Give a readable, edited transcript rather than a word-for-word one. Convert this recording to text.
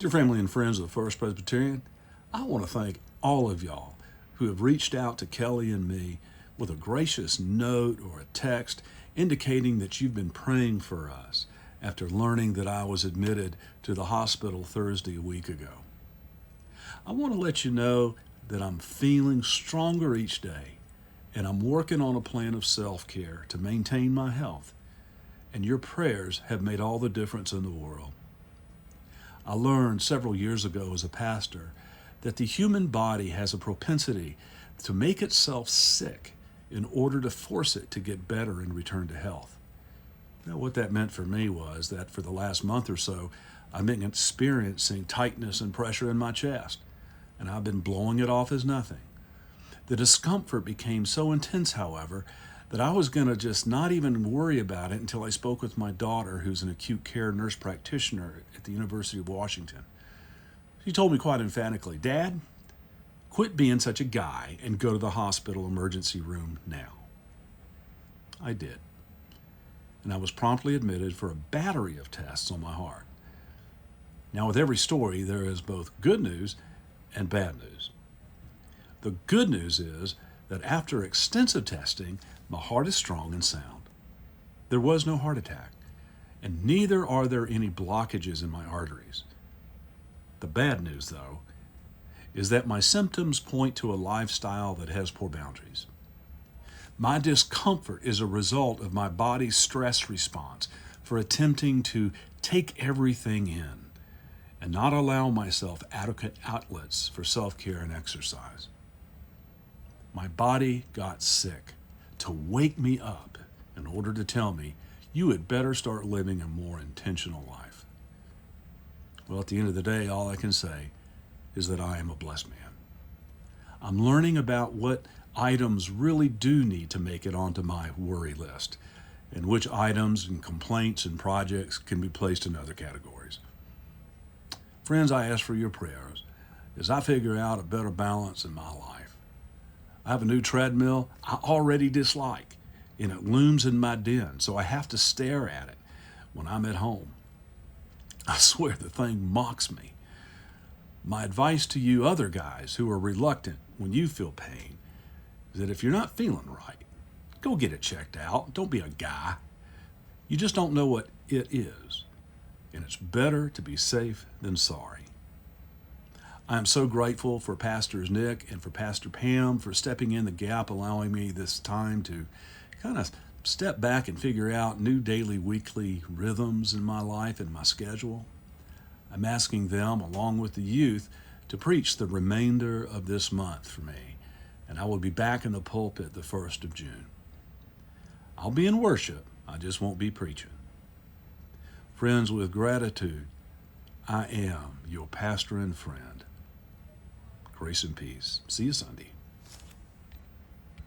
Dear family and friends of the First Presbyterian, I want to thank all of y'all who have reached out to Kelly and me with a gracious note or a text indicating that you've been praying for us after learning that I was admitted to the hospital Thursday a week ago. I want to let you know that I'm feeling stronger each day, and I'm working on a plan of self-care to maintain my health, and your prayers have made all the difference in the world. I learned several years ago as a pastor that the human body has a propensity to make itself sick in order to force it to get better and return to health. Now, what that meant for me was that for the last month or so, I've been experiencing tightness and pressure in my chest, and I've been blowing it off as nothing. The discomfort became so intense, however, that I was going to just not even worry about it until I spoke with my daughter, who's an acute care nurse practitioner at the University of Washington. She told me quite emphatically, "Dad, quit being such a guy and go to the hospital emergency room now." I did. And I was promptly admitted for a battery of tests on my heart. Now, with every story, there is both good news and bad news. The good news is that after extensive testing, my heart is strong and sound. There was no heart attack, and neither are there any blockages in my arteries. The bad news, though, is that my symptoms point to a lifestyle that has poor boundaries. My discomfort is a result of my body's stress response for attempting to take everything in and not allow myself adequate outlets for self-care and exercise. My body got sick to wake me up in order to tell me you had better start living a more intentional life. Well, at the end of the day, all I can say is that I am a blessed man. I'm learning about what items really do need to make it onto my worry list, and which items and complaints and projects can be placed in other categories. Friends, I ask for your prayers as I figure out a better balance in my life. I have a new treadmill I already dislike, and it looms in my den, so I have to stare at it when I'm at home. I swear the thing mocks me. My advice to you other guys who are reluctant when you feel pain is that if you're not feeling right, go get it checked out. Don't be a guy. You just don't know what it is, and it's better to be safe than sorry. I am so grateful for Pastors Nick and for Pastor Pam for stepping in the gap, allowing me this time to kind of step back and figure out new daily, weekly rhythms in my life and my schedule. I'm asking them, along with the youth, to preach the remainder of this month for me, and I will be back in the pulpit the 1st of June. I'll be in worship, I just won't be preaching. Friends, with gratitude, I am your pastor and friend. Grace and peace. See you Sunday.